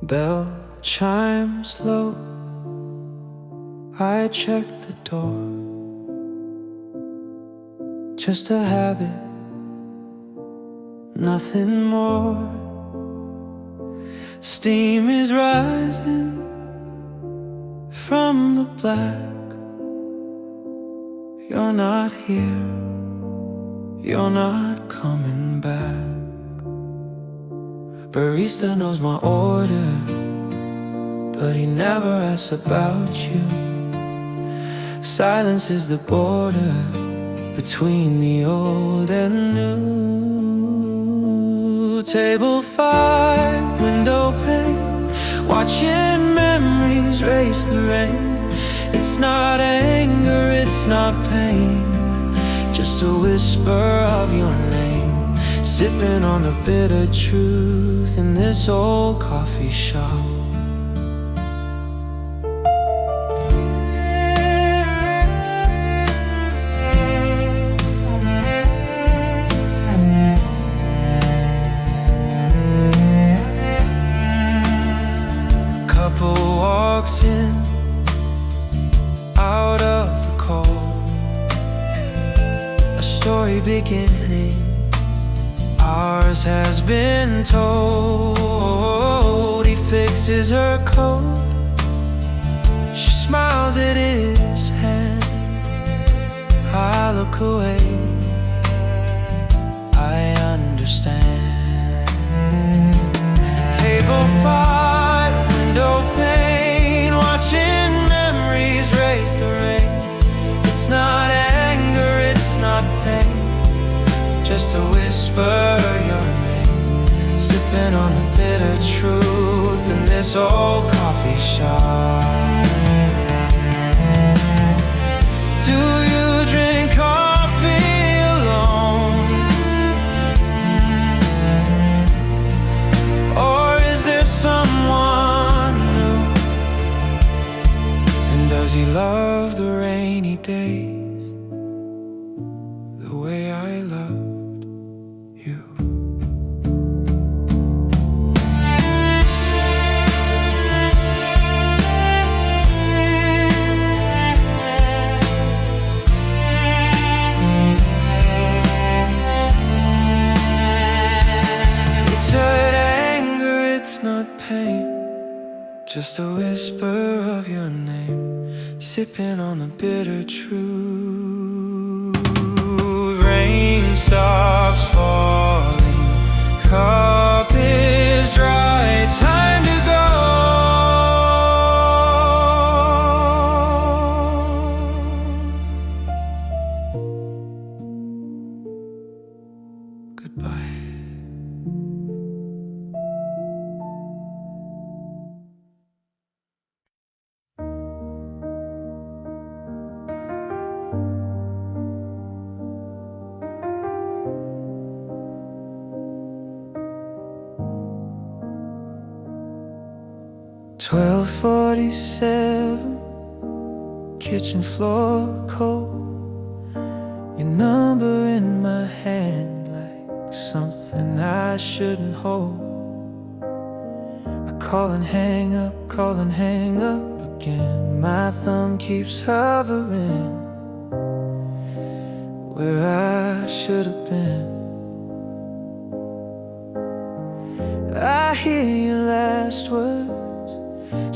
Bell chimes low, I check the door. Just a habit, nothing more. Steam is rising from the black. You're not here, you're not coming back. Barista knows my order, but he never asks about you. Silence is the border between the old and new. Table 5, window pane, watching memories race the rain. It's not anger, it's not pain, just a whisper of your name. Sipping on the bitter truth in this old coffee shop. Couple walks in, out of the cold, a story beginning, ours has been told. He fixes her coat, she smiles at his hand. I look away, I understand. Table 5, window pane, watching memories race the rain. It's not anger, it's not pain, just a whisper your name. Sipping on the bitter truth in this old coffee shop. Do you drink coffee alone, or is there someone new? And does he love the rainy days the way I loved you? It's not anger, it's not pain, just a whisper of your name. Sipping on the bitter truth. Rain stops falling, cup is dry, time to go. Goodbye. $12:47, kitchen floor cold. Your number in my hand like something I shouldn't hold. I call and hang up, call and hang up again. My thumb keeps hovering where I should have been. I hear your last words,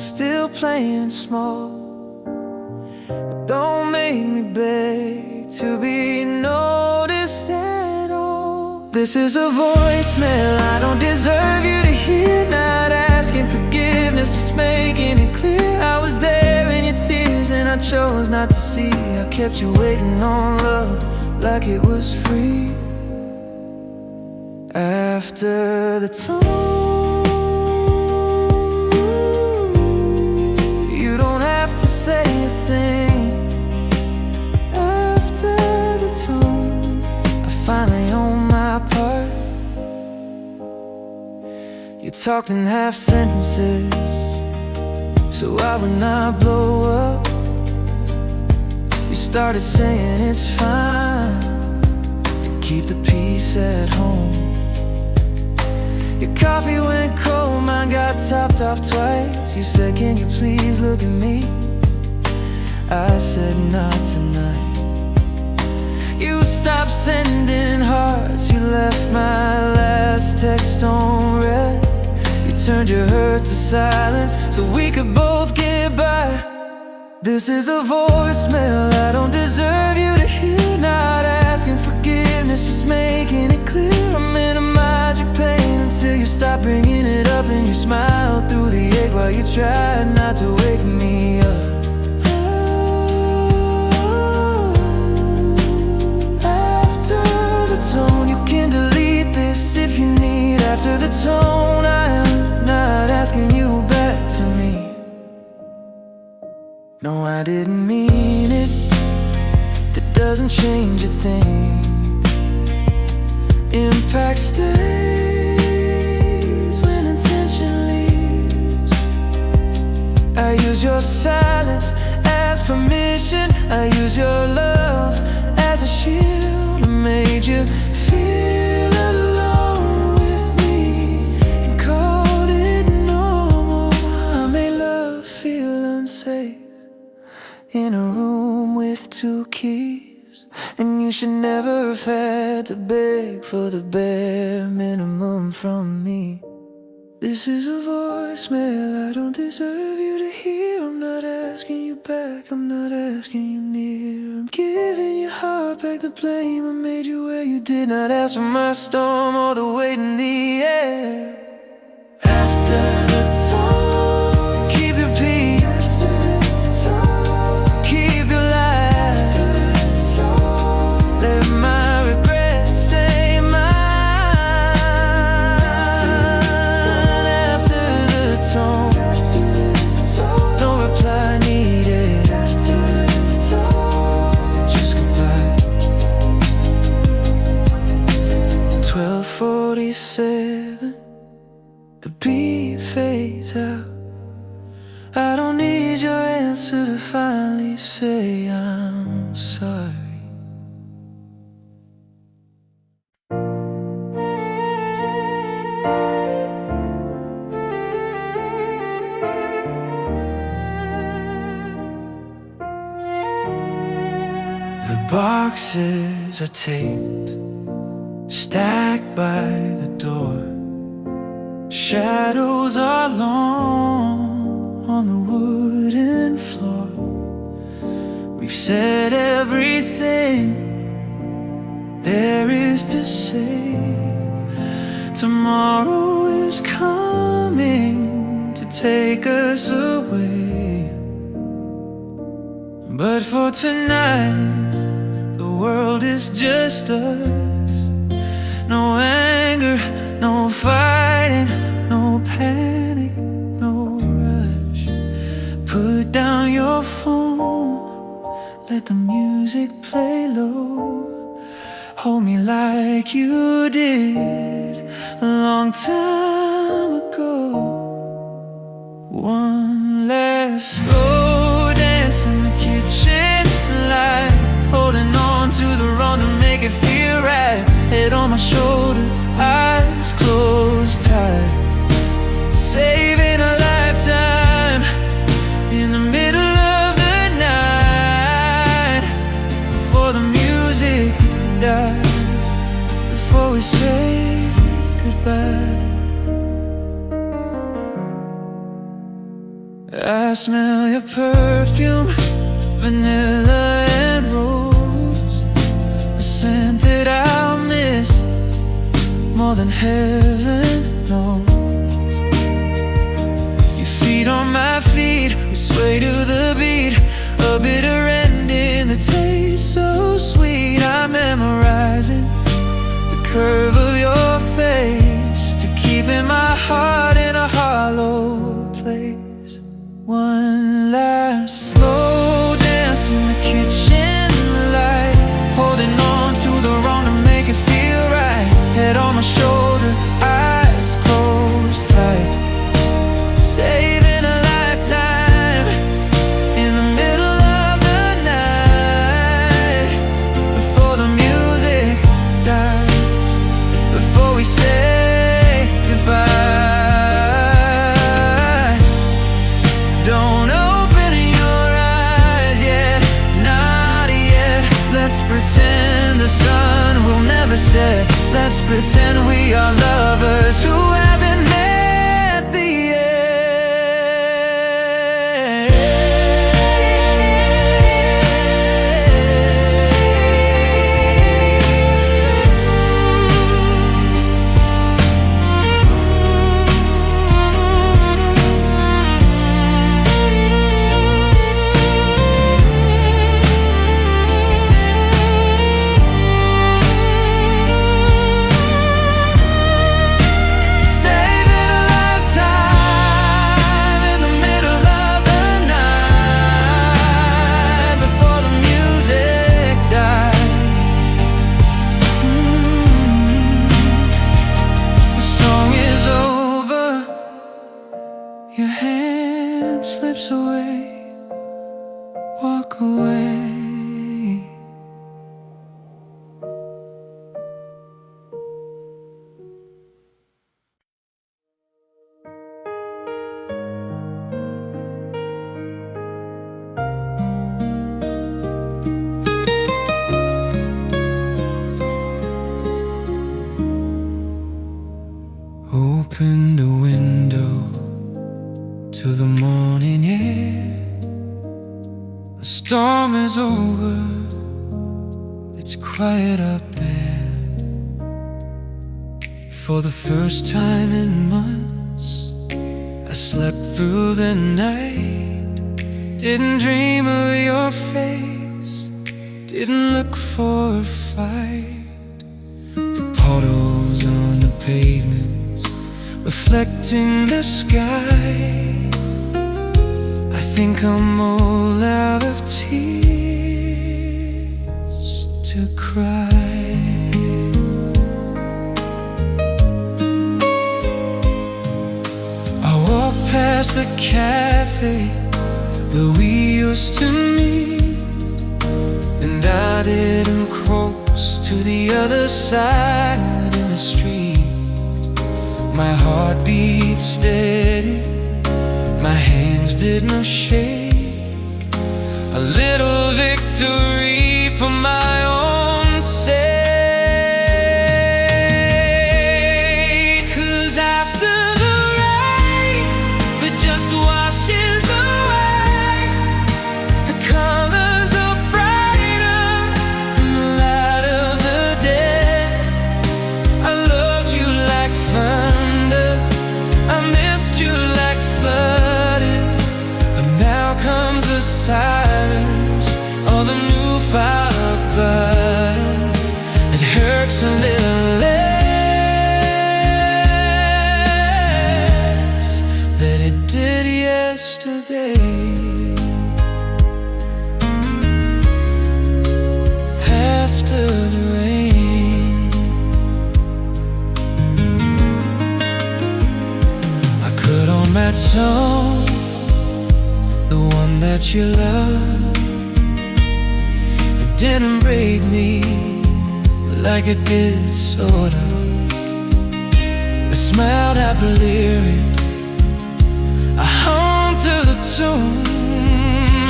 still playing small. But don't make me beg to be noticed at all. This is a voicemail I don't deserve you to hear. Not asking forgiveness, just making it clear. I was there in your tears and I chose not to see. I kept you waiting on love like it was free. After the tone, say a thing. After the tone, I finally own my part. You talked in half sentences, so I would not blow up. You started saying it's fine to keep the peace at home. Your coffee went cold, mine got topped off twice. You said, can you please look at me? I said, not tonight. You stopped sending hearts. You left my last text on red. You turned your hurt to silence so we could both get by. This is a voicemail I don't deserve you to hear. Not asking forgiveness, just making it clear. I minimize your pain until you stop bringing it up, and you smile through the ache while you try not to wake me up. After the tone, you can delete this if you need. After the tone, I am not asking you back to me. No, I didn't mean it. That doesn't change a thing. Impact stays when intention leaves. I use your silence as permission. I use your love as a shield. I made you feel alone with me and called it normal. I made love feel unsafe in a room with two keys, and you should never have had to beg for the bare minimum from me. This is a voicemail I don't deserve you to hear. I'm not asking you back, I'm not asking you near. I'm giving your heart back the blame. I made you where you did not ask for my storm or the weight in the air. After the tone, keep your peace. Keep your lies. Let my regrets stay mine. After the tone, no reply needed. Just goodbye. 12:47, the beat fades out. I don't need your answer to finally say I'm sorry. The boxes are taped, stacked by the door. Shadows are long on the wooden floor. We've said everything there is to say. Tomorrow is coming to take us away, but for tonight, the world is just us. No anger, no fighting, no panic, no rush. Put down your phone, let the music play low. Hold me like you did a long time ago. One last slow dance in the kitchen light, holding on to the wrong to make it feel right. Head on my shoulder, eyes closed tight. Saving a lifetime in the middle of the night. Before the music dies, before we say goodbye. I smell your perfume, vanilla and rose, a scent that I'll miss more than heaven knows. Your feet on my feet, we sway to the beat, a bitter ending that tastes so sweet. I'm memorizing the curve of your face to keep in my heart in a hollow place. One last slow dance in the kitchen light, holding on to the wrong to make it feel right. Head on my shoulder, eyes closed tight. Saving a lifetime in the middle of the night. Before the music dies, before we say goodbye. Pretend we are lovers who haven't met the slips away, walk away. Open the window to the morning air. The storm is over, it's quiet up there. For the first time in months, I slept through the night. Didn't dream of your face, didn't look for a fight. The puddles on the pavement reflecting the sky. I think I'm all out of tears to cry. I walk past the cafe that we used to meet, and I didn't cross to the other side in the street. My heart beat steady, my hands did not shake. A little victory for my own sake. 'Cause after the rain, it just washes away. The colors are brighter in the light of the day. I loved you like thunder, I missed you like flooded, but now comes the silence of a new fire burn. It hurts a little less than it did yesterday. After the rain, I could on that song, the one that you love. It didn't break me like it did sort of. I smiled happy lyric, I hum to the tune.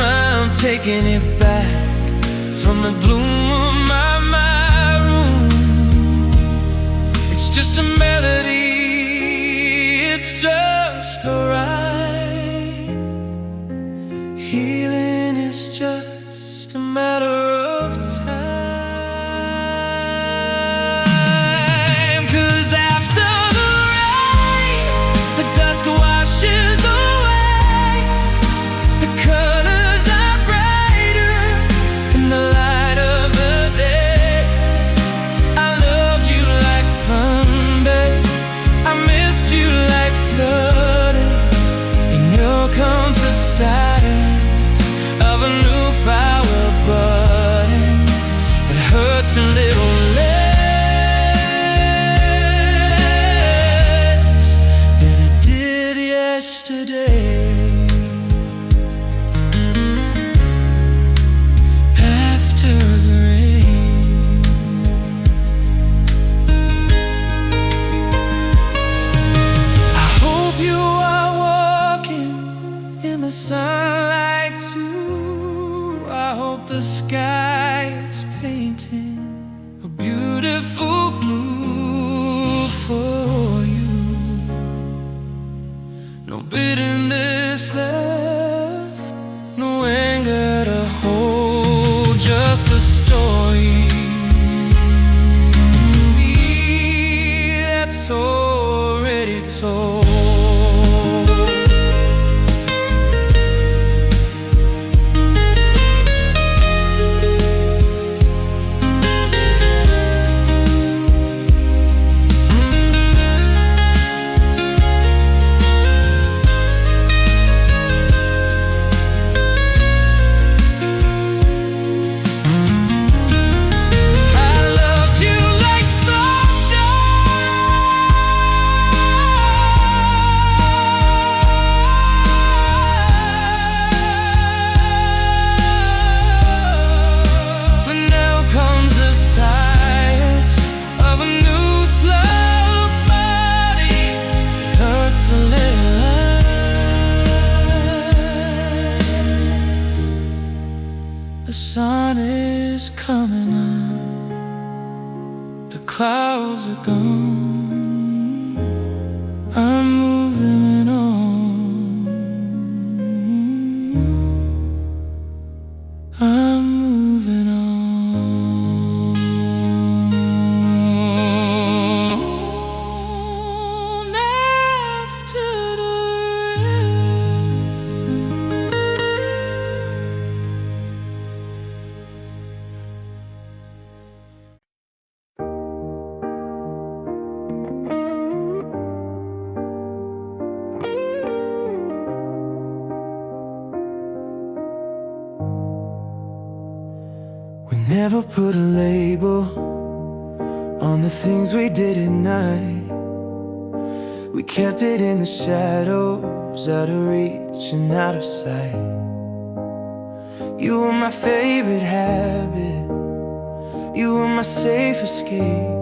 I'm taking it back from the gloom of my room. It's just a melody, it's just alright. Healing is just a matter of time. 'Cause after the rain, the dusk washes away. The colors are brighter in the light of the day. I loved you like thunder, I missed you like flooded, and you'll come to silence of a new fire burning. It hurts a little less than it did yesterday. After the rain, I hope you are walking in the sunlight too. I hope the sky is painting a beautiful blue. no bitterness left, no anger to hold, just a story that's already told. The sun is coming up, the clouds are gone, I'm moving on, I'm moving on. After the never put a label on the things we did at night. We kept it in the shadows, out of reach and out of sight. You were my favorite habit, you were my safe escape.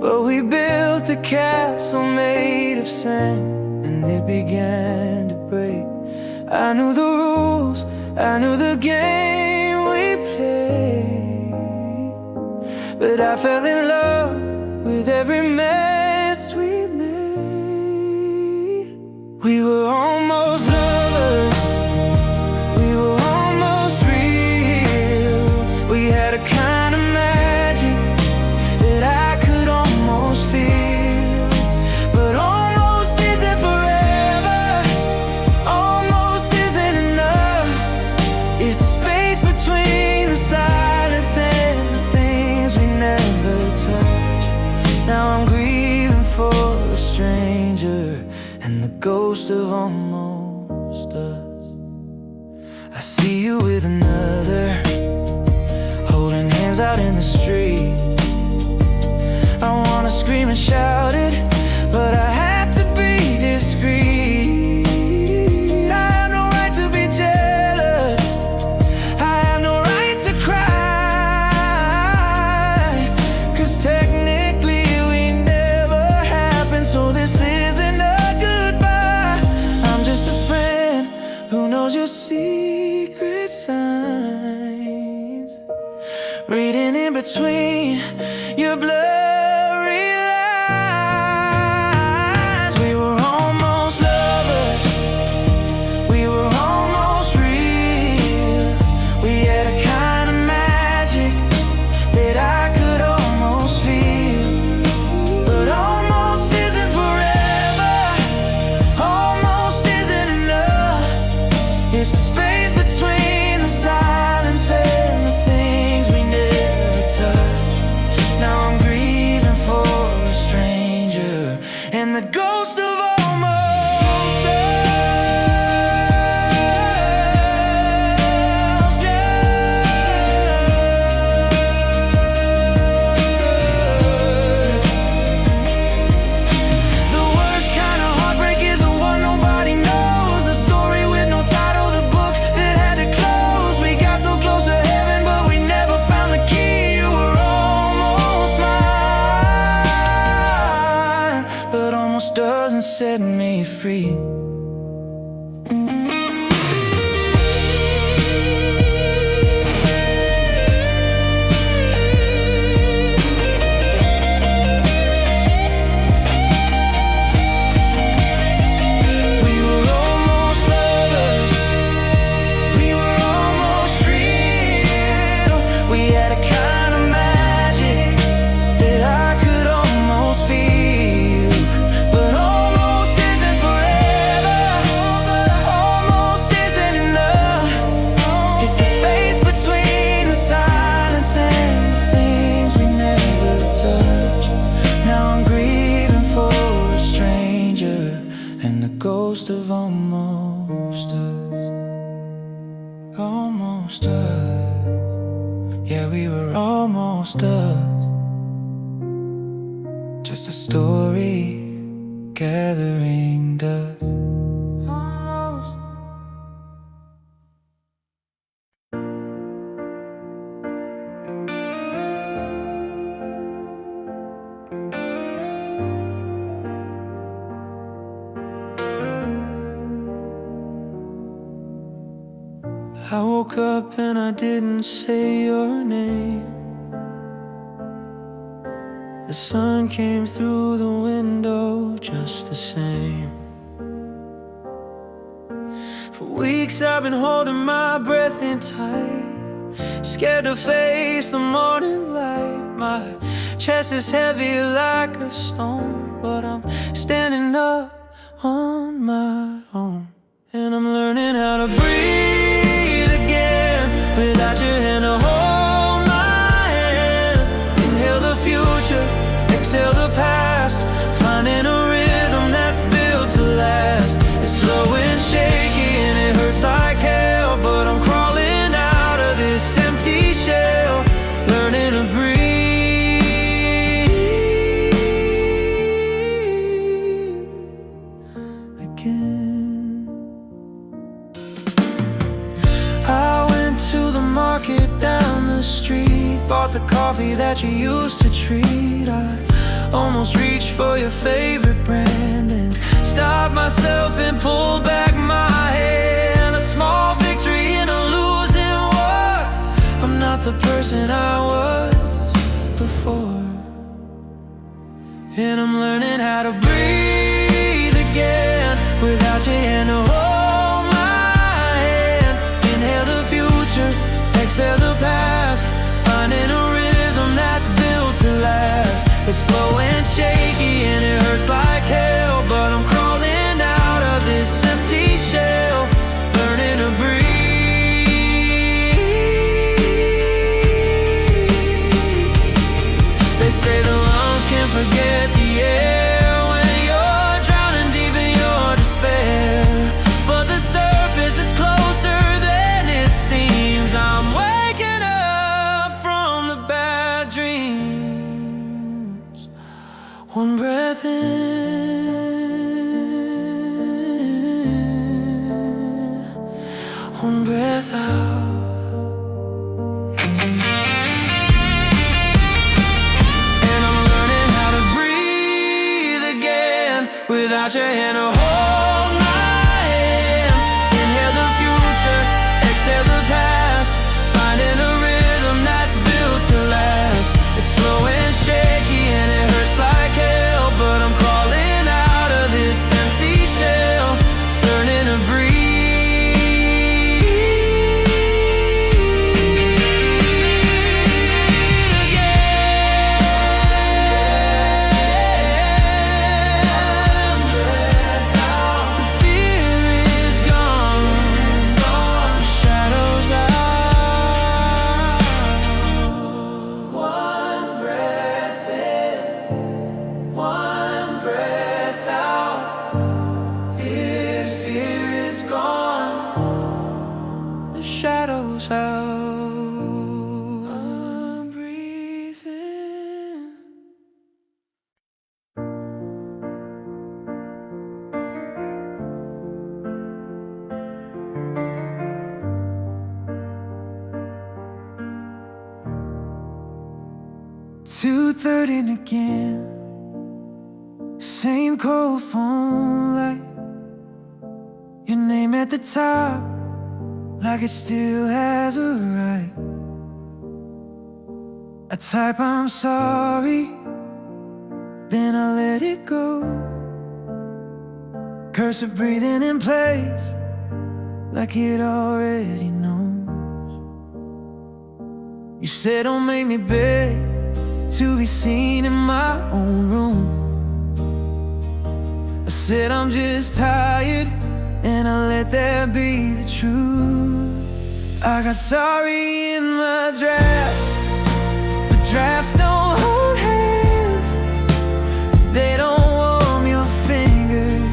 But we built a castle made of sand, and it began to break. I knew the rules, I knew the game we played, but I fell in love with every mess we made. We were almost lovers, we were almost real. We had a kind of magic that I could almost feel. But almost isn't forever, almost isn't enough. It's the space between the silence and the things we never touch. Now I'm grieving for a stranger and the ghost of almost us. I see you with another, holding hands out in the street. I wanna scream and shout it, but I have to be discreet. I have no right to be jealous, I have no right to cry, 'cause technically we never happened, so this isn't a goodbye. I'm just a friend who knows your secret signs, reading in between your blurry lines. We were almost lovers, we were almost real. We had a kind of magic that I could almost feel. But almost isn't forever, almost isn't enough. It's the space between the silence and the things we never touch. Now I'm grieving for a stranger and the ghost of almost us. The worst kind of heartbreak is the one nobody knows. The story with no title, the book that had to close. We got so close to heaven, but we never found the key. You were almost mine, but almost doesn't set me free. ghost of almost us. Almost us. Yeah, we were almost us. Just a story gathering dust. Almost. I woke up and I didn't say your name. The sun came through the window just the same. For weeks I've been holding my breath in tight, scared to face the morning light. My chest is heavy like a stone, but I'm standing up on my own. And I'm learning how to breathe again without your hand to hold my hand. Inhale the future, exhale the past, finding a rhythm that's built to last. It's slow and shaky and it hurts like hell, but I'm crawling out of this empty shell, learning to breathe again. I went to the market down the street, bought the coffee that you used to treat. I almost reached for your favorite brand and stopped myself and pulled back my hand. A small victory in a losing war. I'm not the person I was before. And I'm learning how to breathe again without your hand to hold my hand. Inhale the future, exhale the past, finding a rhythm that's built to last. It's slow and shaky and it hurts like hell, but I'm crawling out of this empty shell, learning to breathe. They say the lungs can't forget the air when you're drowning deep in your despair, but the surface is closer than it seems. I'm waking up from the bad dreams. One breath in, one breath out. And I'm learning how to breathe again without your hand to hold my hand. Inhale the future, exhale the past, finding a rhythm that's built to last. It's slow and shaky and it hurts like hell, but I'm crawling out of this empty shell, learning to breathe again. Breath out. The fear is gone, the shadows out. One breath in, one breath out. If fear is gone, the shadows out. I'm breathing. "2:30 again, same cold phone light. Your name at the top, like it still has a right. I type I'm sorry, then I let it go. Cursor breathing in place, like it already knows. You said don't make me beg to be seen in my own room. I said I'm just tired, and I let that be the truth. I got sorry in my draft, but drafts don't hold hands. They don't warm your fingers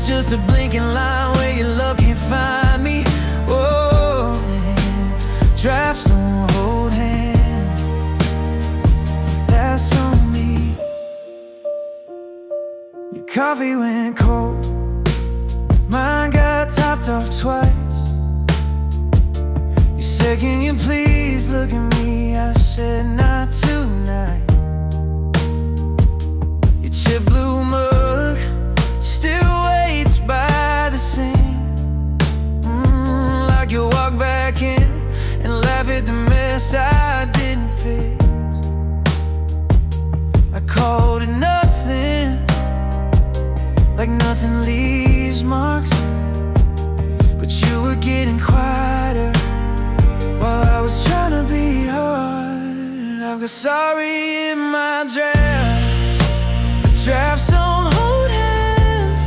just a blinking line where your love can't find me. Oh, and drafts don't hold hands, that's on me. Your coffee went cold, mine got topped off twice. You said, can you please look at me? I said, not tonight. Your chip blue mug still waits by the sink, like you walk back in and laugh at the mess I didn't fix. I called it nothing, like nothing leaves marks, but you were getting quieter while I was trying to be hard. I've got sorry in my drafts, but drafts don't hold hands.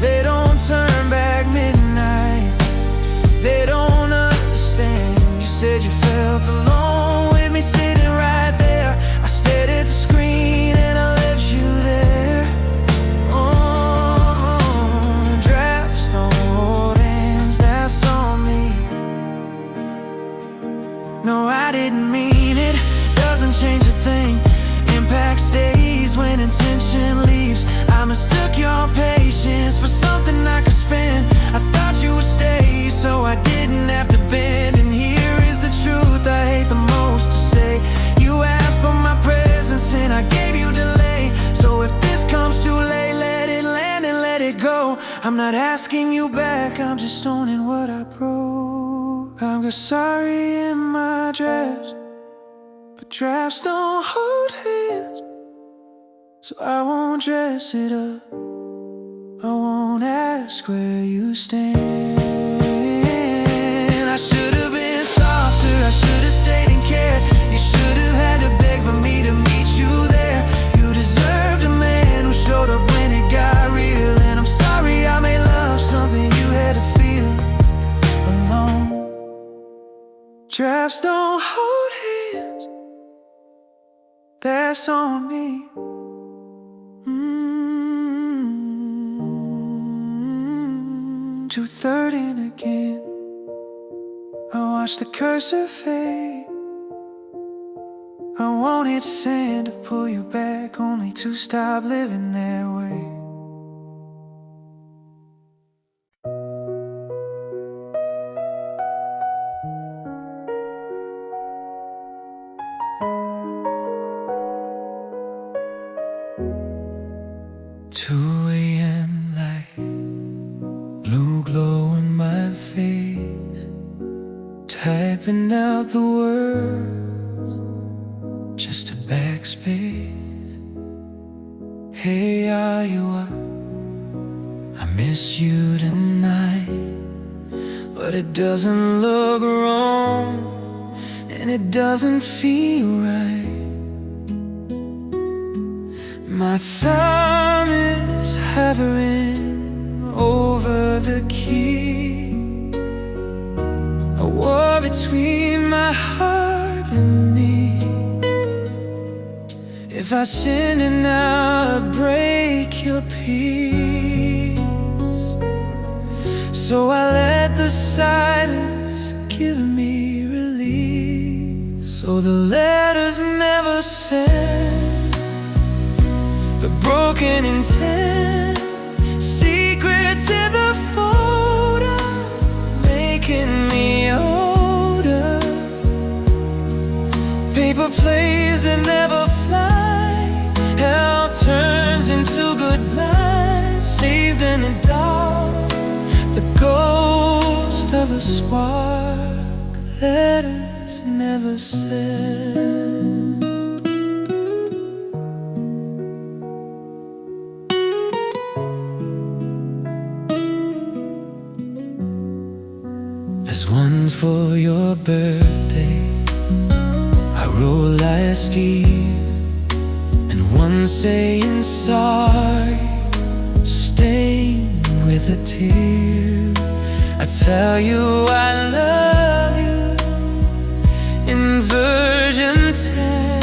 They don't turn back midnight, they don't understand. You said you felt alone with me sitting right there. I stared at the screen and I left you there. Oh, drafts don't hold hands, that's on me. No, I didn't mean it, doesn't change a thing. Impact stays when intention leaves. I mistook your patience for something I could spend. I thought you would stay, so I didn't have to bend. And here is the truth I hate the most to say. You asked for my presence and I gave you delay. So if this comes too late, let it land and let it go. I'm not asking you back, I'm just owning what I broke. I've got sorry in my drafts, but drafts don't hold hands. So I won't dress it up, I won't ask where you stand. I should have been softer, I should have stayed and cared. You should have had to beg for me to meet you there. You deserved a man who showed up when it got real. And I'm sorry I made love something you had to feel alone. Drafts don't hold hands, that's on me. 2:30 again, I watched the cursor fade. I wanted sand to pull you back, only to stop living that way. Typing out the words, just a backspace. Hey, are you up? I miss you tonight. But it doesn't look wrong, and it doesn't feel right. My thumb is hovering over the key, a war between my heart and me. If I sin and I break your peace, so I let the silence give me release. So the letters never sent, the broken intent, secrets in the folder, making me older. Paper planes that never fly, hell turns into goodbyes, saved in the dark, the ghost of a spark, letters never sent. There's one for your birthday I wrote last year, and one saying sorry, stained with a tear. I tell you I love you in version 10,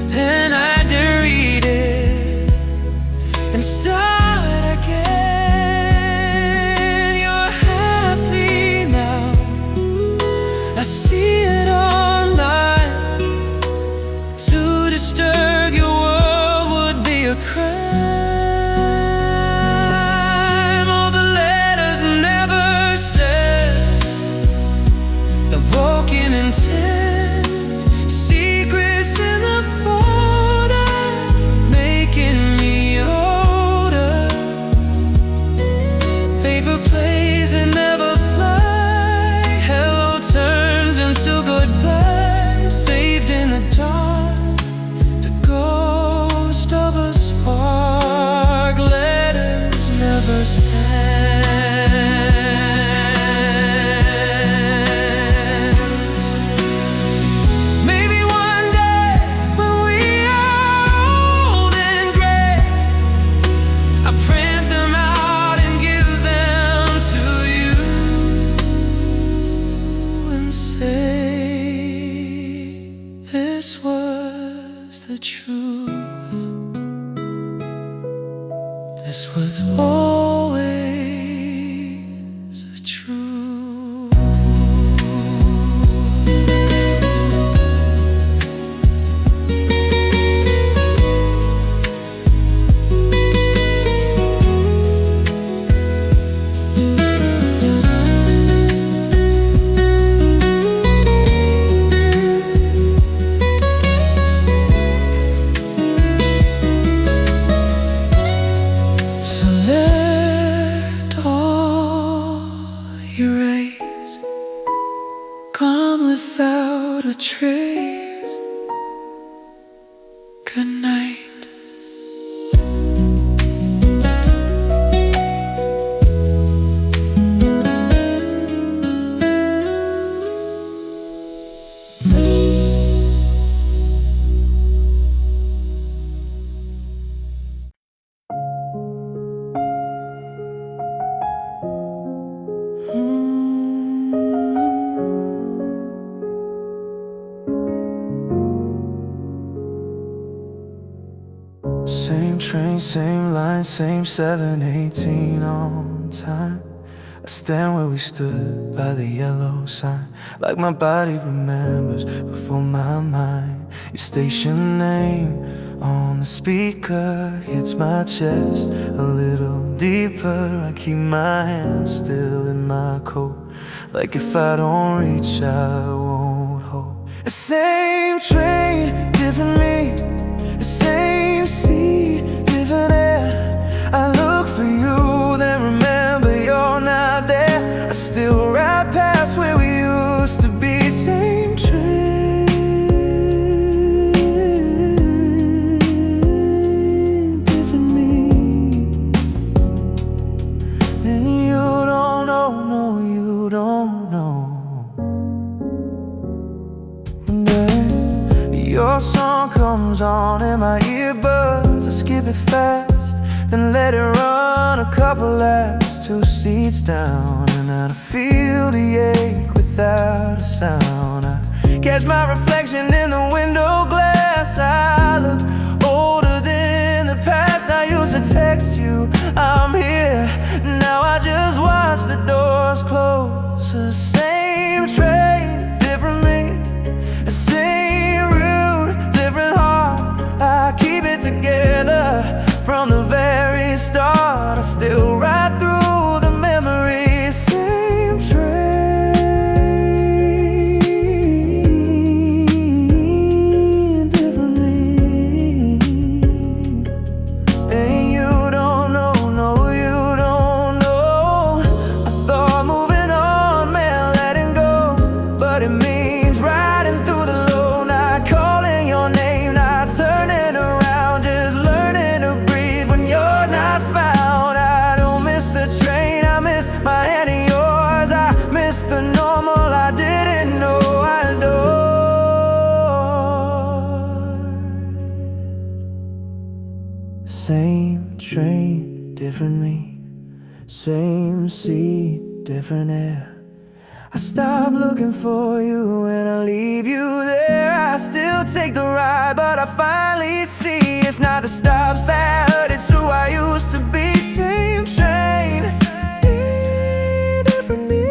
then I had to read it and stop intent, secrets in the folder, making me older. Favorite plays and never fly, hello turns into goodbye, saved in the dark, the ghost of a spark, letters never sent. Maybe one day when we are old and gray, I'll print them out and give them to you and say, this was the truth. This was always the truth. Erase, gone without a trace. Good night. Same train, same line, same 7:18 on time. I stand where we stood by the yellow sign, like my body remembers before my mind. Your station name on the speaker hits my chest a little deeper. I keep my hand still in my coat, like if I don't reach I won't hold. The same train, different me. The same sea, different air. I look for you, then remember you're not there. I still ride past where we used to be. Same train, different me. And you don't know, no, you don't know. Your song comes on in my earbuds. I skip it fast, then let it run a couple laps, 2 seats down, and then I feel the ache without a sound. I catch my reflection in the window glass. I look older than the past. I used to text you, I'm here. Now I just watch the doors close. The same train, different me. The same route, different heart. I keep it together from the very start. I still ride through the memories. Same train, different me. And you don't know, no, you don't know. I thought moving on meant letting go, but it means riding through the low, not calling your name, not turning around, just learning to breathe when you're not found. I don't miss the train, I miss my hand in yours. I miss the normal I didn't know I adored. Same train, different me. Same sea, different air. I stop looking for you and I leave you there. I still take the ride, but I finally see it's not the stops that hurt, it's who I used to be. Same train, different me.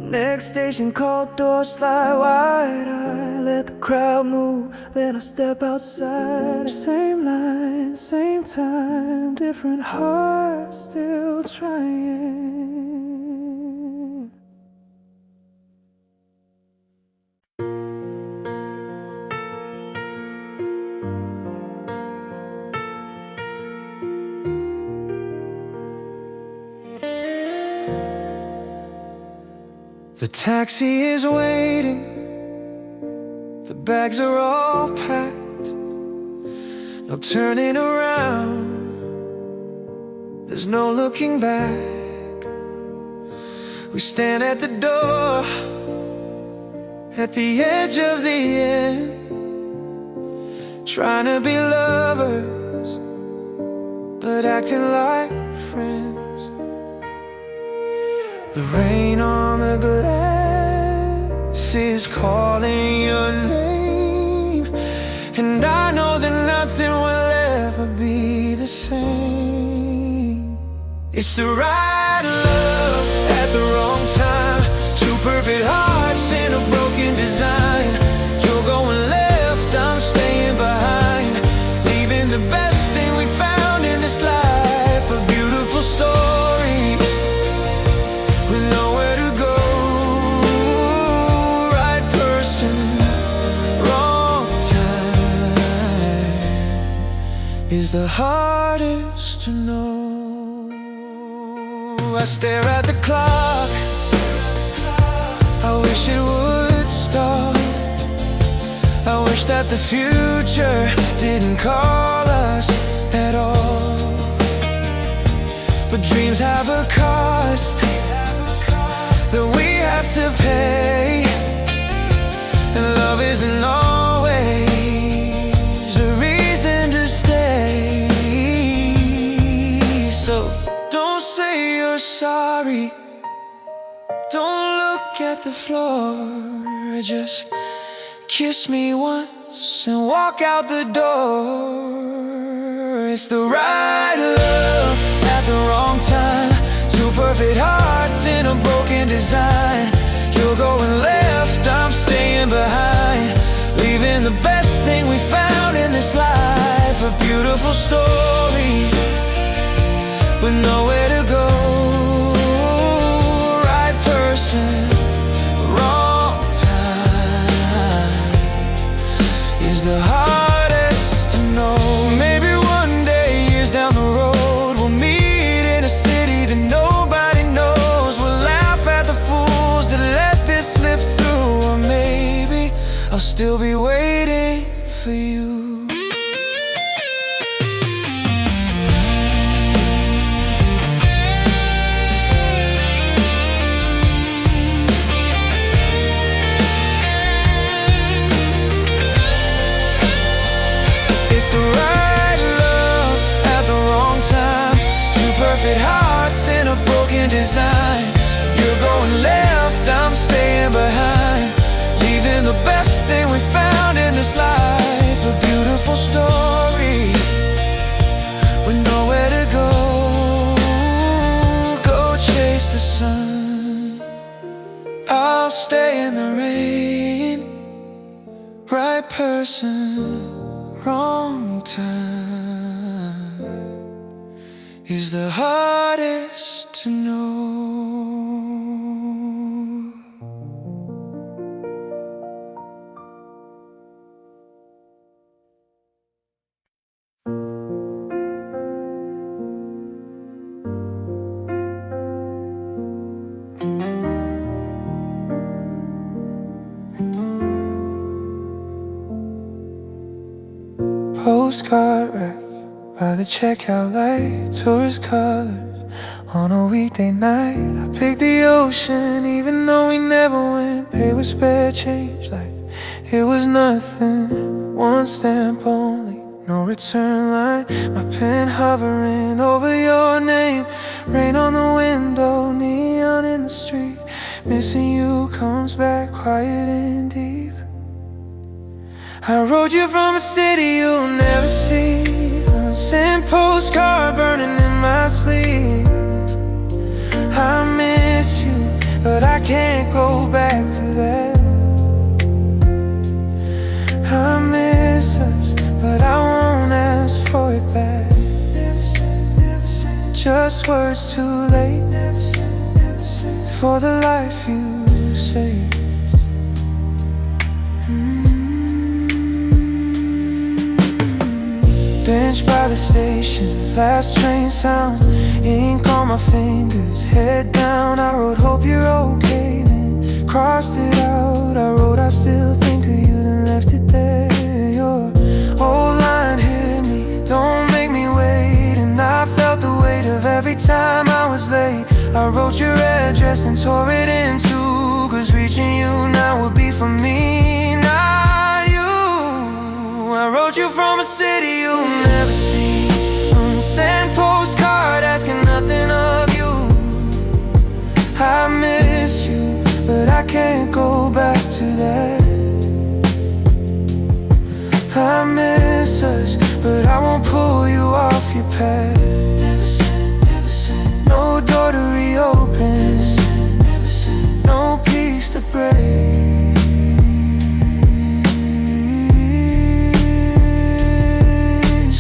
Next station, called, doors slide wide. I let the crowd move, then I step outside. Same line, same time, different heart, still trying. The taxi is waiting, the bags are all packed, no turning around, there's no looking back. We stand at the door, at the edge of the end, trying to be lovers, but acting like friends. The rain on the glass is calling your name, and I know that nothing will ever be the same. It's the right love at the wrong time, two perfect hearts in a broken design. You're going left, I'm staying behind, leaving the best thing we found in this life, a beautiful story with nowhere to go. Right person, wrong time is the hardest to know. I stare at the clock, I wish it would stop. I wish that the future didn't call us at all. But dreams have a cost that we have to pay, and love isn't always a reason to stay. So don't say you're sorry, don't look at the floor, just kiss me once and walk out the door. It's the right love at the wrong time, two perfect hearts in a broken design. You're going left, I'm staying behind, leaving the best thing we found in this life, a beautiful story with nowhere to go. Right person, wrong time is the hardest to know. Maybe one day, years down the road, we'll meet in a city that nobody knows. We'll laugh at the fools that let this slip through, or maybe I'll still be waiting for you. It's the right love at the wrong time, two perfect hearts in a broken design. You're going left, I'm staying behind, leaving the best thing we found in this life, a beautiful story with nowhere to go. Go chase the sun, I'll stay in the rain. Right person, wrong time is the hardest to know. Postcard rack by the checkout light, tourist colors on a weekday night. I picked the ocean even though we never went, paid with spare change like it was nothing. One stamp only, no return line. My pen hovering over your name, rain on the window, neon in the street. Missing you comes back quiet and deep. I wrote you from a city you'll never see, sent postcard burning in my sleep. I miss you, but I can't go back to that. just words too late for the life you saved. Bench by the station, last train sound, ink on my fingers, head down. I wrote, hope you're okay, then crossed it out. I wrote, I still think of you, then left it there. Your old line hit me, don't make me wait. And I felt the weight of every time I was late. I wrote your address and tore it in two, 'cause reaching you now would be for me, not you. I wrote you from a city you'll never see, unsent postcard asking nothing of you. I miss you, but I can't go back to that. I miss us, but I won't pull you off your path. No door to reopen, no peace to break.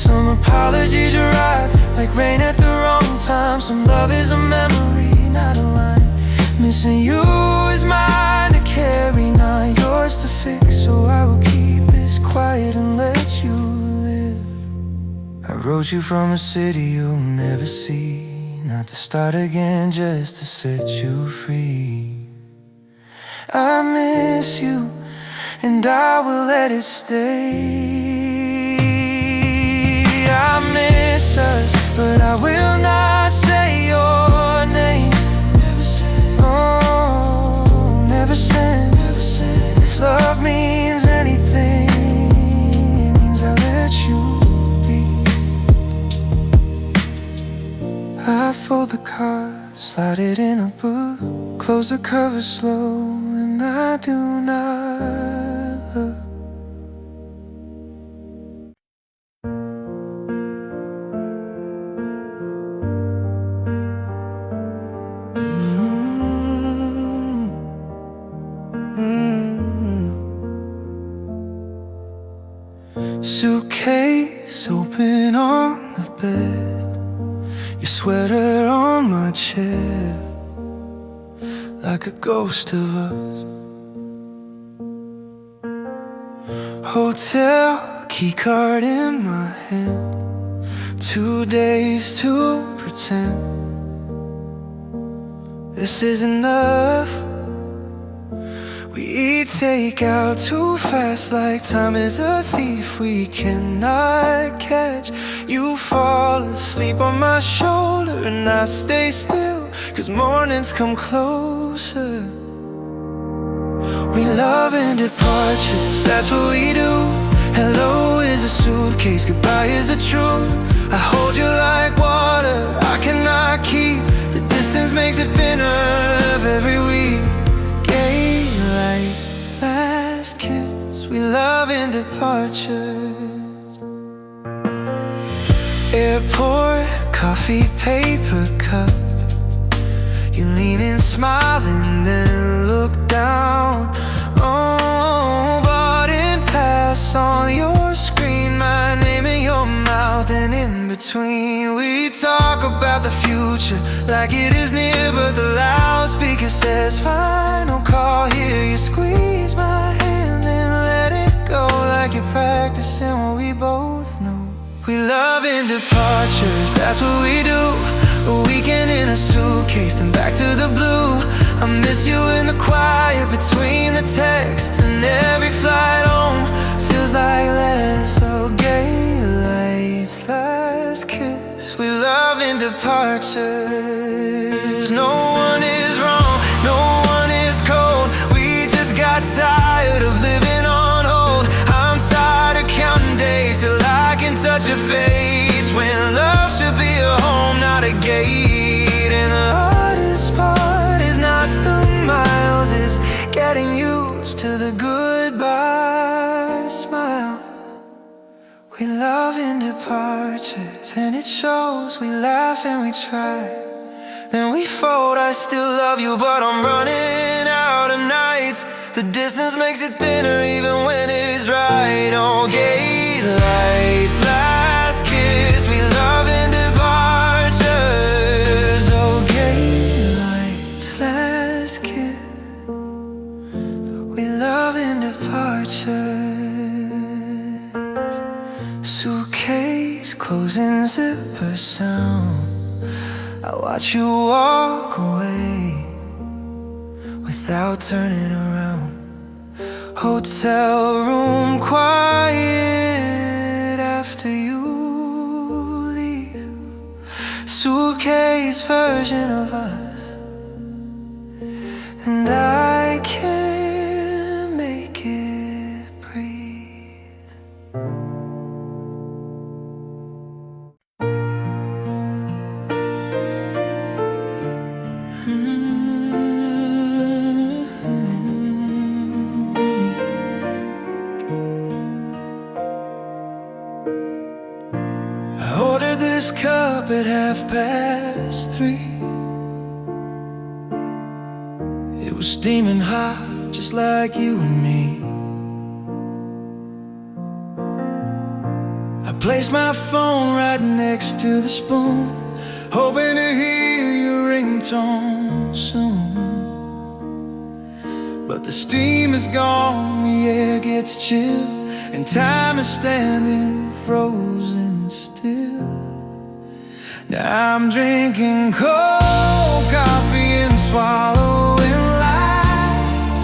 Some apologies arrive like rain at the wrong time. Some love is a memory, not a line. Missing you is mine to carry, not yours to fix. So I will keep this quiet and let you live. I wrote you from a city you'll never see, not to start again, just to set you free. I miss you, and I will let it stay. I miss us, but I will not say your name. Oh, never send. If love means anything, it means I'll let you be. I fold the cards, slide it in a book, close the cover slow, and I do not look. Suitcase open on the bed, your sweater on my chair, like a ghost of us. Hotel keycard in my hand, 2 days to pretend this is enough. We eat takeout too fast, like time is a thief we cannot catch. You fall asleep on my shoulder and I stay still, 'cause mornings come closer. We love in departures, that's what we do. Hello is a suitcase, goodbye is the truth. I hold you like water, I cannot keep. The distance makes it thinner every week. Gay lights, last kiss, we love in departures. Airport, coffee, paper cup. You lean in smiling, then look down. Oh, boarding pass on your screen, my name in your mouth, and in between we talk about the future like it is near, but the loudspeaker says final call. Here you squeeze my hand, then let it go, like you're practicing what we both know. We love in departures, that's what we do. A weekend in a suitcase and back to the blue. I miss you in the quiet between the texts, and every flight home feels like less. Oh, gay lights, last kiss, we love in departures. No one is wrong, no one is cold. We just got tired of living on hold. I'm tired of counting days till I can touch your face, when love should be a home, not a gate. And the hardest part is not the miles, it's getting used to the goodbye smile. We love in departures, and it shows. We laugh and we try, then we fold. I still love you, but I'm running out of nights. The distance makes it thinner even when it's right. Oh, gate lights, last kiss, we love in departures. watch you walk away without turning around. Hotel room quiet after you leave. Suitcase version of us, and I can't make it breathe. I ordered this cup at 3:30. It was steaming hot, just like you and me. I placed my phone right next to the spoon, hoping to hear your ringtone soon. But the steam is gone, the air gets chill, and time is standing frozen still. Now I'm drinking cold coffee and swallowing lies,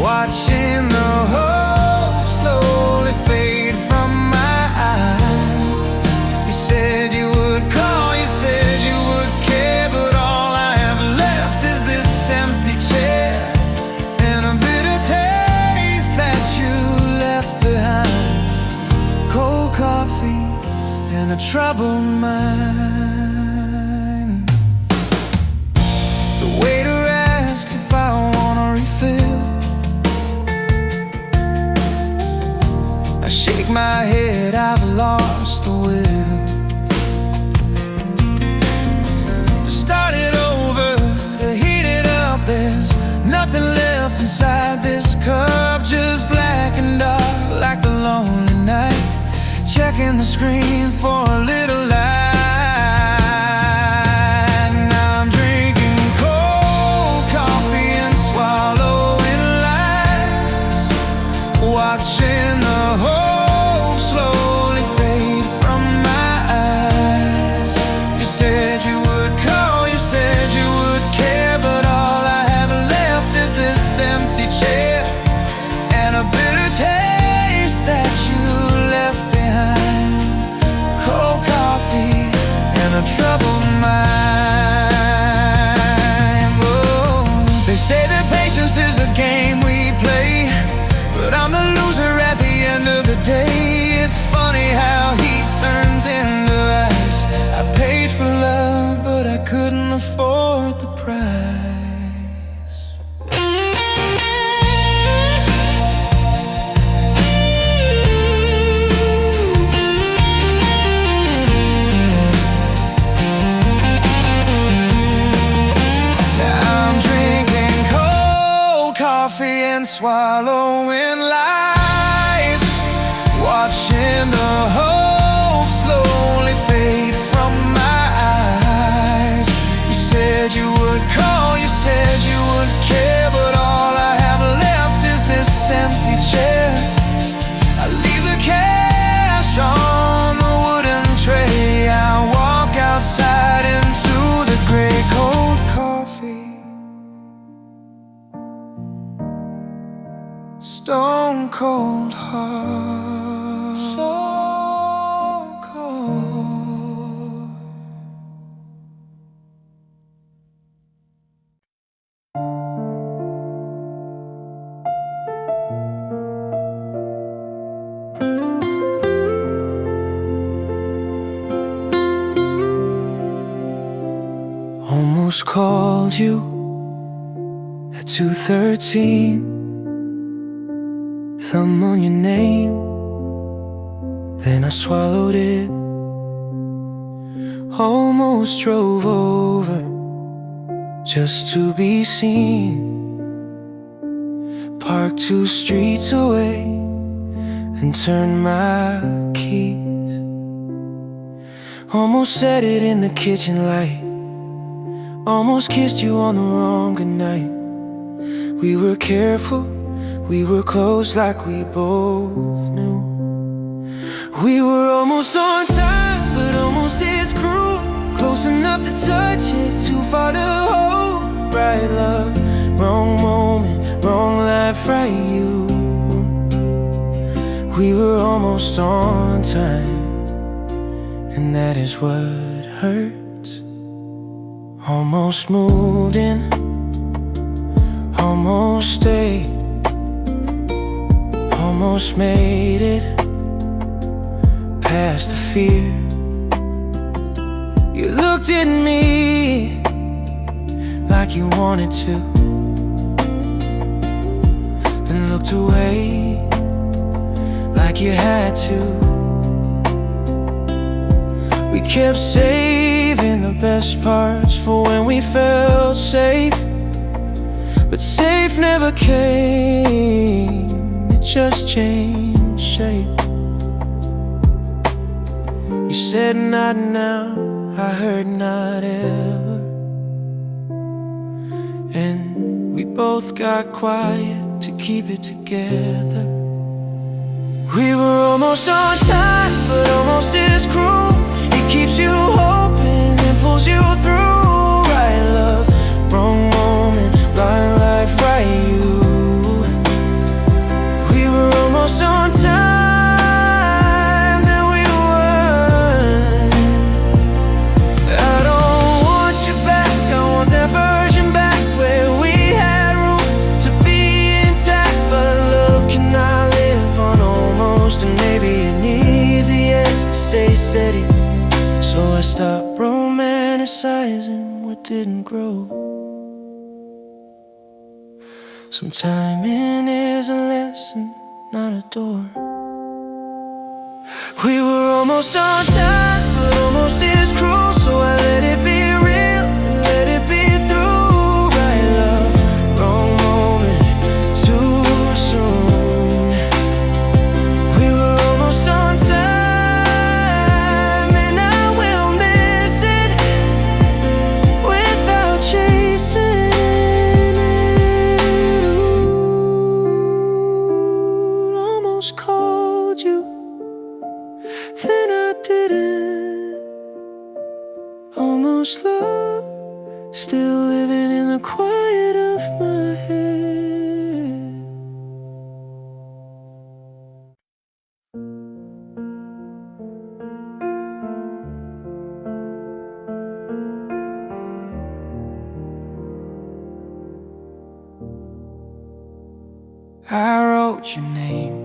watching the hope slowly fade from my eyes. You said you would call, you said you would care, but all I have left is this empty chair and a bitter taste that you left behind. Cold coffee and a troubled mind. The waiter asks if I want a refill. I shake my head, I've lost the will. To start it over, to heat it up, there's nothing left inside this cup, just black and dark like the lonely night. Checking the screen for a little light. Now I'm drinking cold coffee and swallowing lies, watching the hope slowly fade from my eyes. You said you would call, you said you would care, but all I have left is this empty chair and a bitter taste that you left behind. Cold coffee and a troubled mind. Oh, they say that patience is a game we play, but I'm the loser at the end of the day. It's funny how heat turns into ice. I paid for love, but I couldn't afford the price. Coffee and swallowing lies, watching the hope slowly fade from my eyes. You said you would call, you said you would care, but all I have left is this empty chair. I leave the cash on the wooden tray. I walk outside into the gray cold coffee, stone cold heart, so cold. Almost called you at 2:13. Thumb on your name, then I swallowed it. Almost drove over just to be seen. Parked 2 streets away and turned my keys. Almost said it in the kitchen light, almost kissed you on the wrong goodnight. We were careful, we were close like we both knew. We were almost on time, but almost as cruel. Close close enough to touch it, too far to hold. Right love, wrong moment, wrong life, right you. We were almost on time, and that is what hurts. Almost moved in, almost stayed, almost made it past the fear. You looked at me like you wanted to, then looked away like you had to. We kept saving the best parts for when we felt safe, but safe never came, it just changed shape. You said not now, I heard not ever, and we both got quiet to keep it together. We were almost on time, but almost is cruel. It keeps you hoping and pulls you through. Right love, wrong moment, right life, right you. We were almost on time, then we weren't. I don't want you back, I want that version back where we had room to be intact. But love cannot live on almost, and maybe it needs a yes to stay steady. So I stopped romanticizing what didn't grow. Some timing is a lesson, not a door. We were almost on time, but almost is cruel. So I let it be real, let it be through. Right love, wrong moment, too soon. We were almost on time, and I will miss it without chasing it. Almost called you, then I didn't. Almost love, still living in the quiet of my head. I wrote your name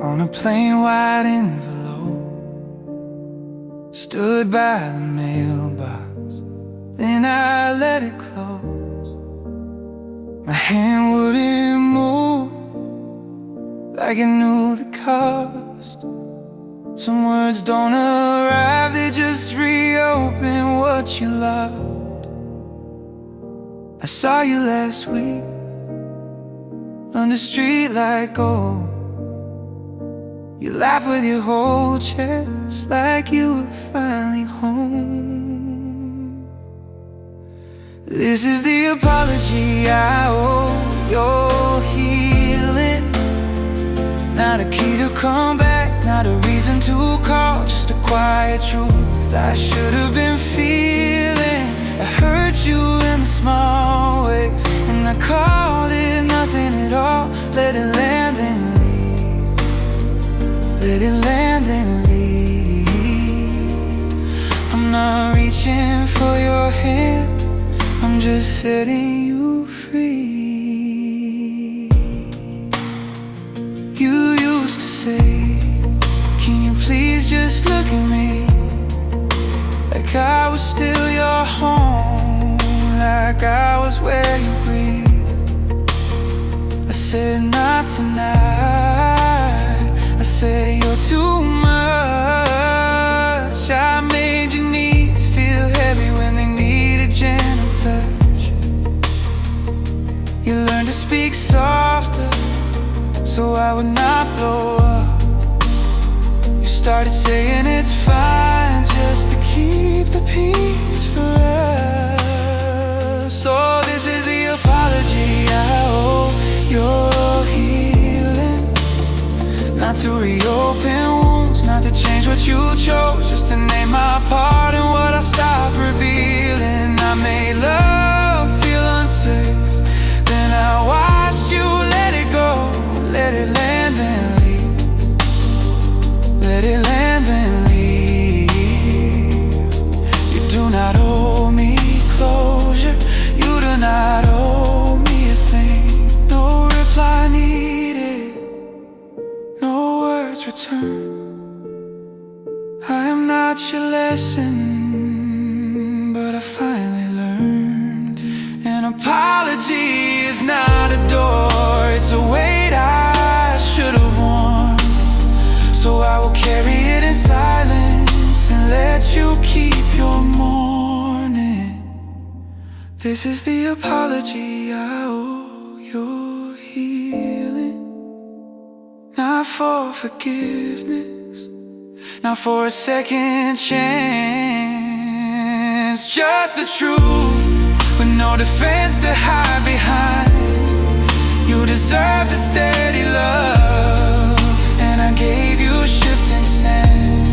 on a plain white envelope, stood by the mailbox, then I let it close. My hand wouldn't move, like it knew the cost. Some words don't arrive, they just reopen what you loved. I saw you last week on the street like gold. You laughed with your whole chest like you were finally home. This is the apology I owe your healing. Not a key to come back, not a reason to call, just a quiet truth I should have been feeling. I hurt you in the small ways, and I called it nothing at all. Let it land and leave, let it land and leave. I'm not reaching for your hand, I'm just setting you free. You used to say, can you please just look at me, like I was still your home, like I was where you breathe. I said not tonight, I said you're too much. I made your knees feel heavy when they need a gentle touch. You learned to speak softer so I would not blow up. You started saying it's fine just to keep the peace for us. So this is the apology I owe your healing. Not to reopen wounds, not to change what you chose, just to name my part and what I stopped revealing. I made love feel unsafe, then I watched you let it go. Let it land and leave, let it land and leave. You do not owe me closure, you do not owe me a thing. No reply needed, no words returned. I am not your lesson, but I finally learned. An apology is not a door, it's a weight I should have worn. So I will carry it in silence and let you keep your mourning. This is the apology I owe your healing. Not for forgiveness, not for a second chance. Just the truth, with no defense to hide behind. You deserved a steady love, and I gave you shifting sand.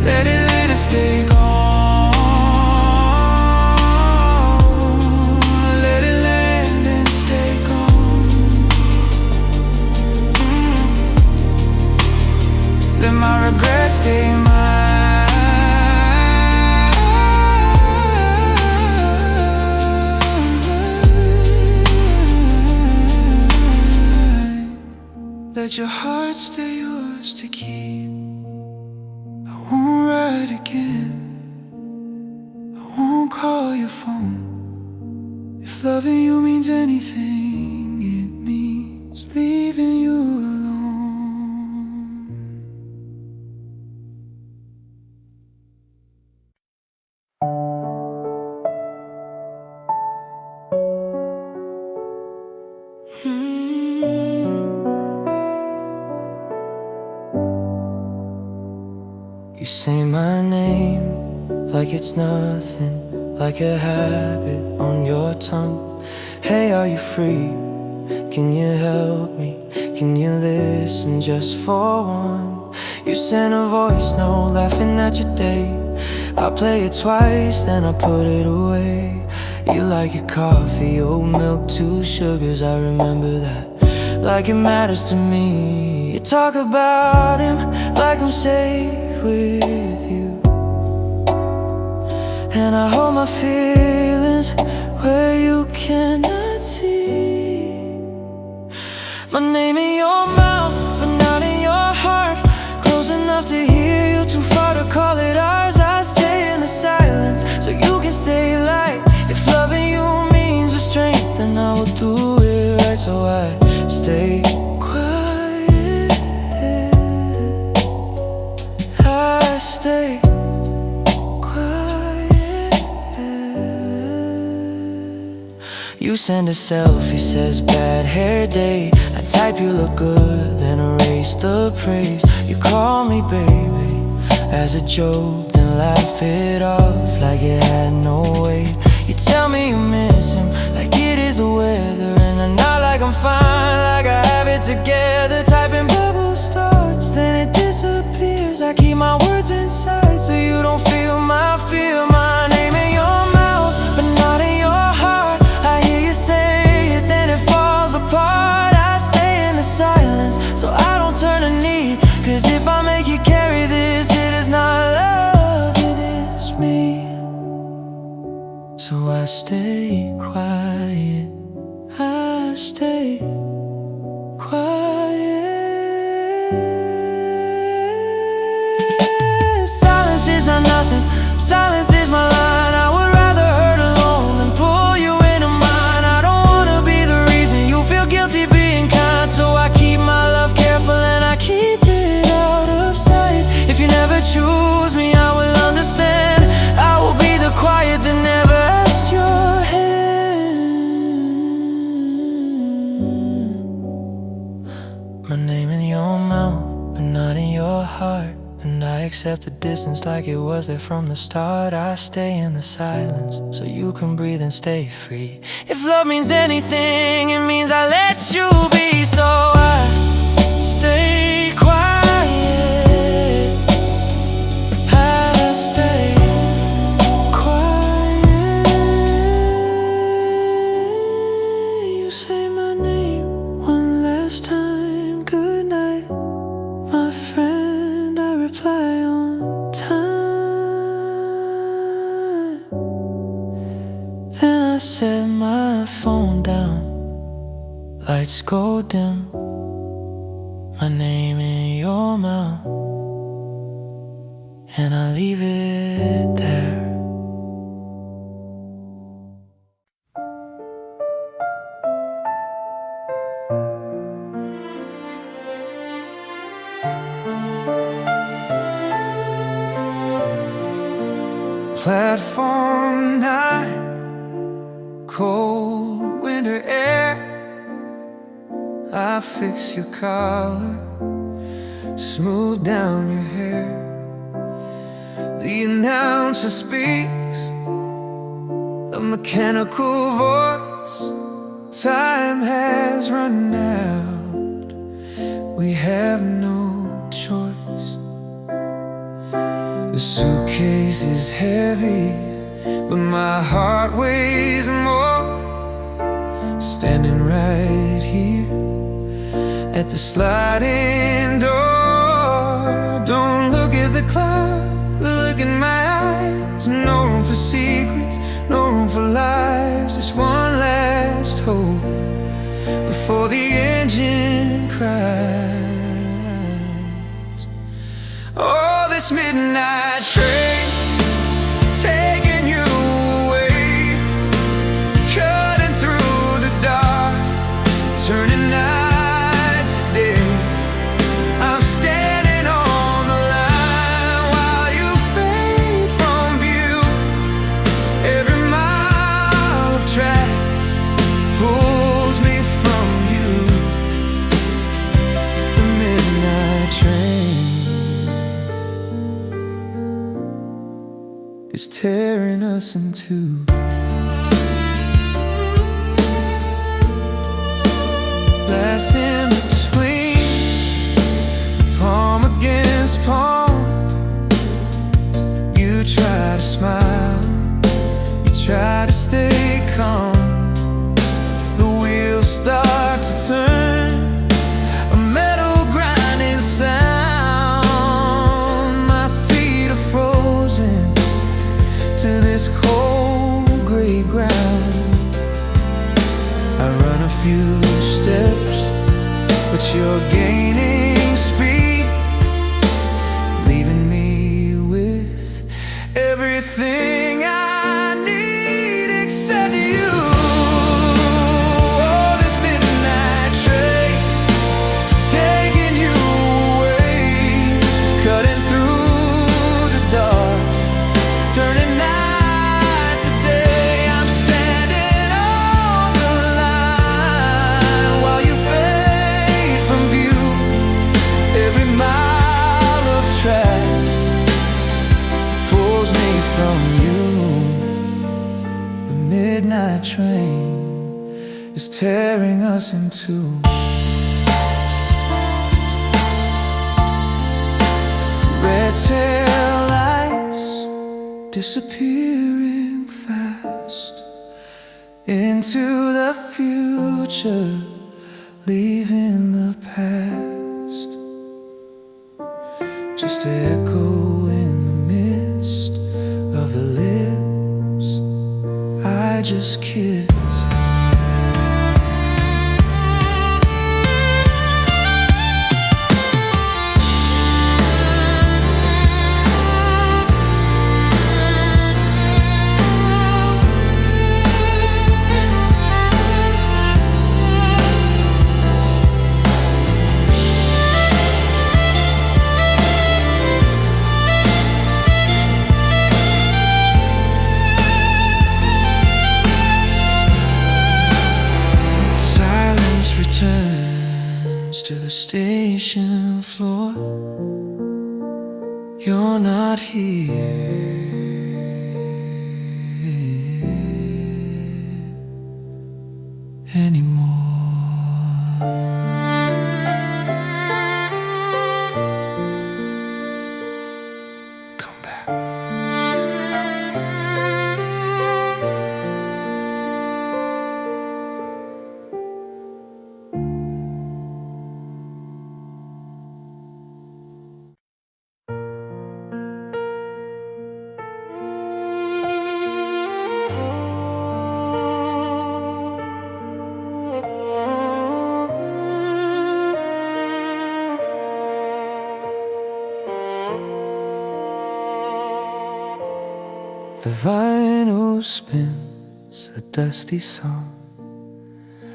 Let it land and stay gone. Let it land and stay gone. Let my regrets stay mine. Let your heart stay yours to keep. I won't write again, I won't call your phone. If loving you means anything, it means leaving you alone. You say my name like it's nothing, like a habit on your tongue. Hey, are you free? Can you help me? Can you listen just for one? You send a voice note laughing at your day. I play it twice, then I put it away. You like your coffee, oat milk, 2 sugars, I remember that, like it matters to me. You talk about him like I'm safe with you, and I hold my feelings where you cannot see. My name in your mouth, but not in your heart. Close enough to hear you, too far to call it ours. I stay in the silence so you can stay light. If loving you means restraint, then I will do it right. So I stay quiet, I stay quiet. You send a selfie, says bad hair day. I type you look good, then erase the praise. You call me baby as a joke, then laugh it off like it had no weight. You tell me you miss him like it is the weather, and I'm not like I'm fine, like I have it together. Typing bubble starts, then it disappears. I keep my words inside so you don't feel my fear. My name in your mouth, but not in your heart. I hear you say it, then it falls apart. I stay in the silence so I don't turn a need. Cause if I make you carry this, it is not love, it is me. So I stay quiet, I stay quiet. Silence is not nothing, silence is my line. I would rather hurt alone than pull you into mine. I don't wanna be the reason you feel guilty being kind. So I keep my love careful and I keep it out of sight. If you never choose me, I will understand. I will be the quiet that never asked your hand. My name in your mouth, but not in your heart. And I accept the distance like it was there from the start. I stay in the silence so you can breathe and stay free. If love means anything, it means I let you be. So I stay quiet, set my phone down, lights go dim, my name in your mouth, and I leave it there. Platform 9, cold winter air, I fix your collar, smooth down your hair. The announcer speaks, a mechanical voice. Time has run out, we have no choice. The suitcase is heavy, but my heart weighs more. Standing right here at the sliding door. Don't look at the clock, look in my eyes. No room for secrets, no room for lies. Just one last hope before the engine cries. Oh, this midnight train taking you away, cutting through the dark, turning night to day. I'm standing on the line while you fade from view. Every mile of track pulls me from you. The midnight train is tearing us in two. Glass in between, palm against palm. You try to smile, you try to stay calm. The wheels start to turn, a metal grinding sound. My feet are frozen to this cold gray ground. I run a few steps, but you're gaining speed, leaving me with everything I need except you. Oh, this midnight train taking you away, cutting through the dark, turning night to day. I'm standing on the line while you fade from view. Every mile of track pulls me from you. The midnight train is tearing us in two. Red tail lights disappearing fast into the future, leaving the past. Just an echo in the mist of the lips I just kissed. Returns to the station floor. You're not here anymore. Come back. The vinyl spins a dusty song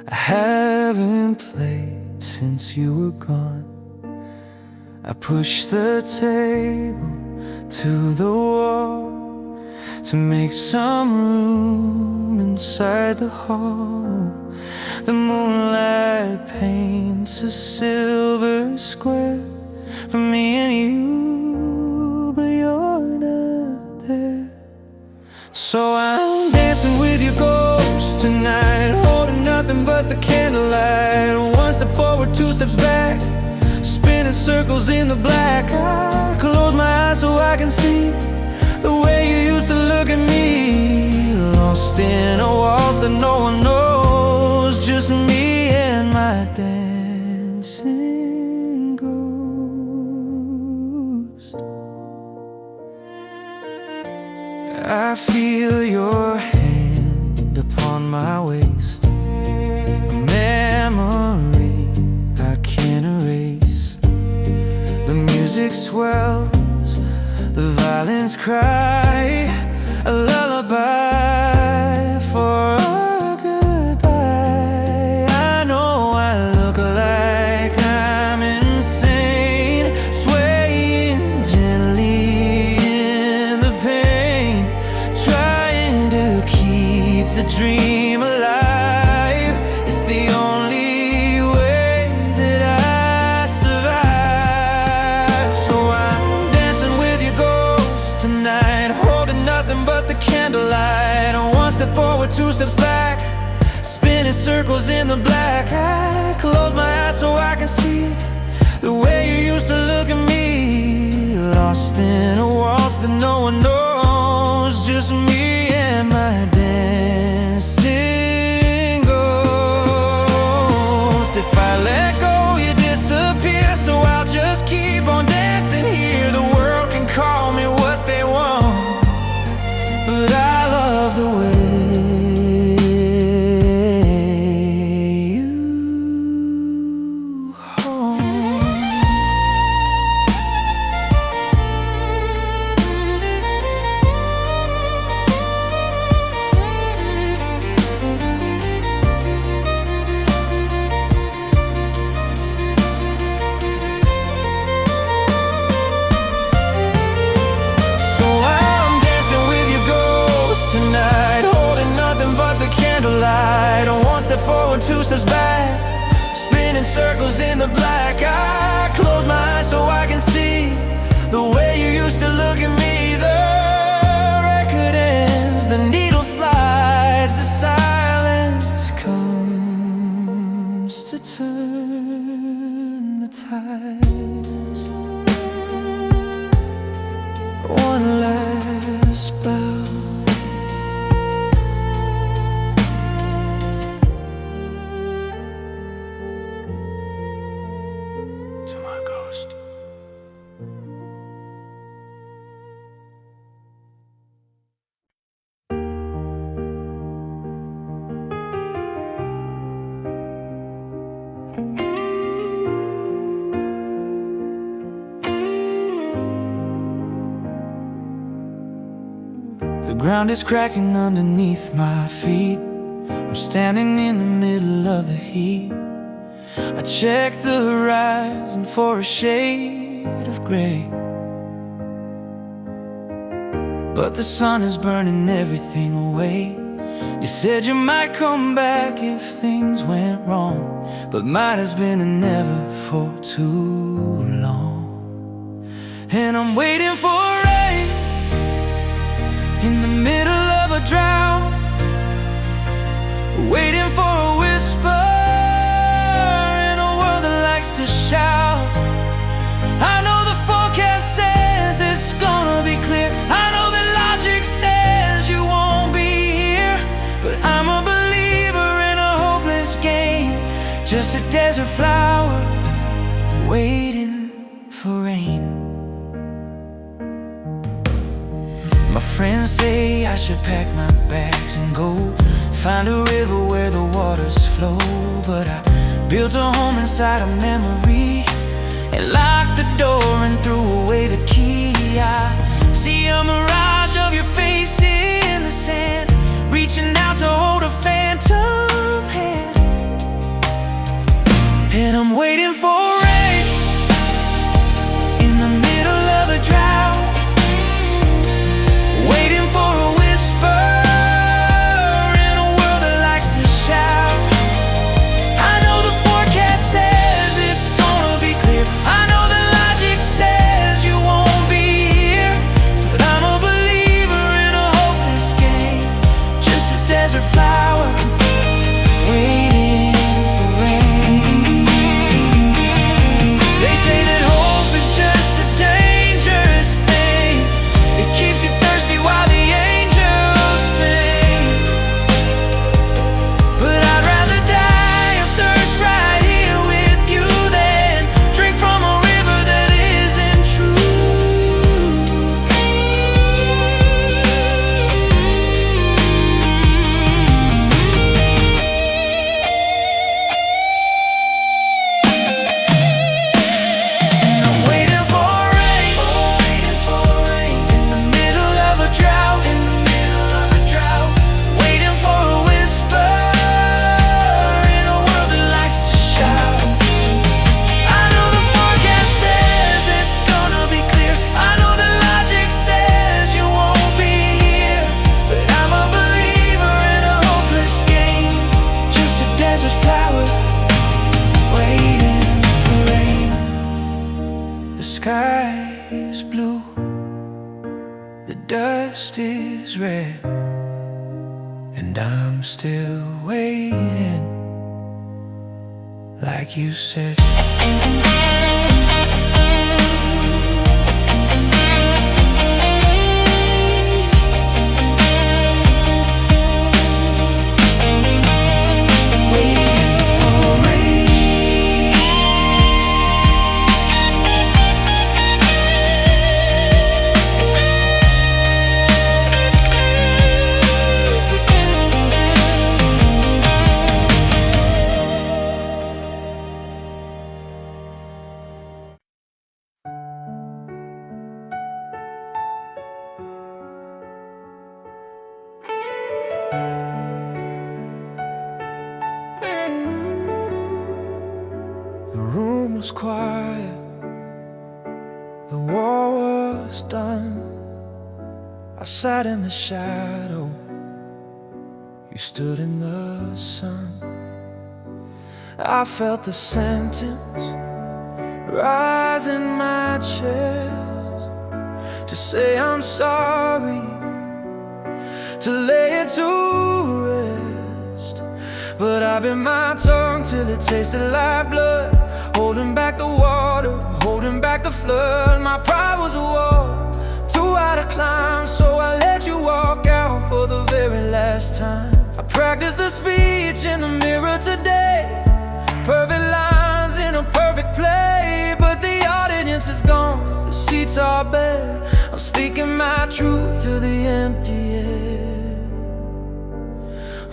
I haven't played since you were gone. I push the table to the wall to make some room inside the hall. The moonlight paints a silver square for me and you, but you're not there. So I'm dancing with your ghost tonight, holding nothing but the candlelight. One step forward, two steps back, spinning circles in the black. I close my eyes so I can see the way you used to look at me, lost in a waltz that no one knows, just me and my dancing ghost. I feel your hand upon my waist, a memory I can't erase. The music swells, the violins cry, a lullaby for a goodbye. I know I look like I'm insane, swaying gently in the pain, trying to keep the dream alive. It's the only way that I survive. So I'm dancing with your ghost tonight, holding nothing but the candlelight. One step forward, two steps back, spinning circles in the black. I close my eyes so I can see the way you used to look at me, lost in a waltz that no one knows, just me and my dancing ghost. If I let go, you disappear, so I'll just keep on dancing here. The world can call me what they want, but I love the way you hold. So I'm dancing with your ghost tonight, holding nothing but the candlelight. One step forward, two steps back, spinning circles in the black. I close my eyes so I can see the way you used to look at me. The record ends, the needle slides, the silence comes to turn the tides. One last bow, to my ghost. The ground is cracking underneath my feet. I'm standing in the middle of the heat. I check the horizon for a shade of gray, but the sun is burning everything away. You said you might come back if things went wrong, but mine has been a never for too long. And I'm waiting for rain in the middle of a drought, waiting for a whisper in a world that likes to shout. I know the forecast says it's gonna be clear, I know that logic says you won't be here, but I'm a believer in a hopeless game, just a desert flower waiting for rain. My friends say I should pack my bags and go find a river where the waters flow, but I built a home inside a memory and locked the door and threw away the key. I see a mirage of your faces and I'm still waiting, like you said. The room was quiet, the war was done. I sat in the shadow, you stood in the sun. I felt the sentence rise in my chest, to say I'm sorry, to lay it to rest. But I bit my tongue till it tasted like blood, holding back the water, holding back the flood. My pride was a wall, too high to climb, so I let you walk out for the very last time. I practiced the speech in the mirror today, perfect lines in a perfect play, but the audience is gone, the seats are bare. I'm speaking my truth to the empty air.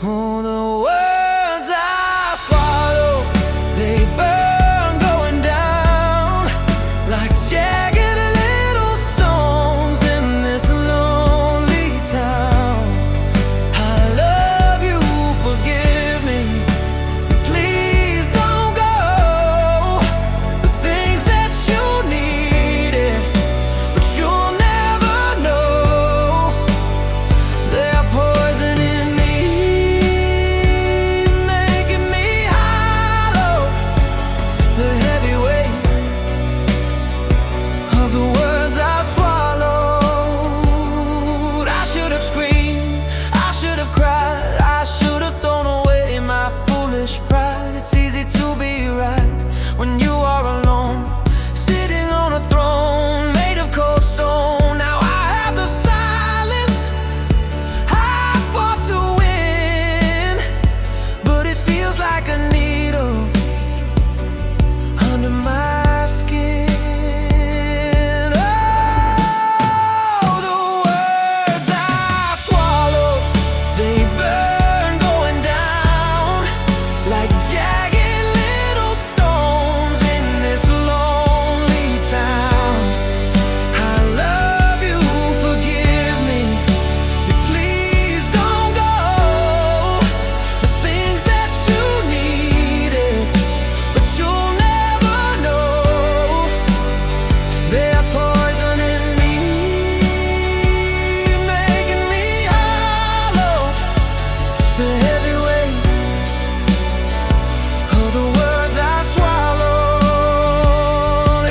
Oh, the words I swallow, they burn going down like jagged little stones in this lonely town. I love you, forgive me, please don't go. The things that you needed, but you'll never know, they're poison in me, making me hollow. The heavy weight of the words I swallowed. I should have screamed, I should have cried, I should have thrown away my foolish pride. It's easy to be right when you are alone, sitting on a throne made of cold stone. Now I have the silence I fought to win, but it feels like a needle under my skin. Oh, the words I swallow, they burn going down like jagged little stones in this lonely town. I love you, forgive me, please don't go. The things that you needed, but you'll never know, they're poison in me, making me hollow. The heavy weight of the words I swallowed.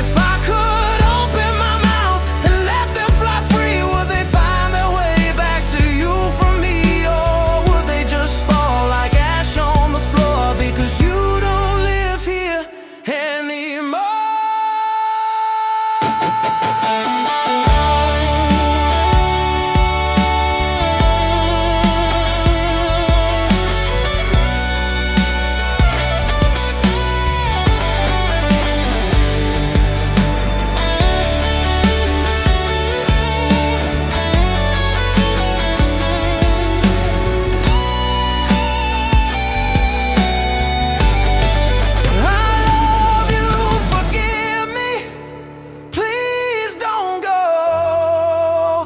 If I could open my mouth and let them fly free, would they find their way back to you from me, or would they just fall like ash on the floor because you don't live here anymore? I love you, forgive me, please don't go.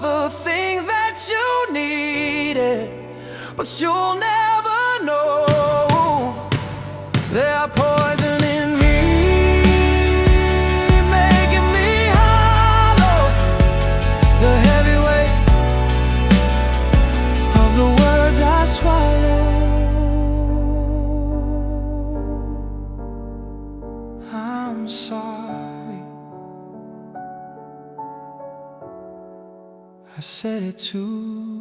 The things that you needed, but you'll never know, they're poison in me, making me hollow. The heavy weight of the words I swallow. I'm sorry, I said it too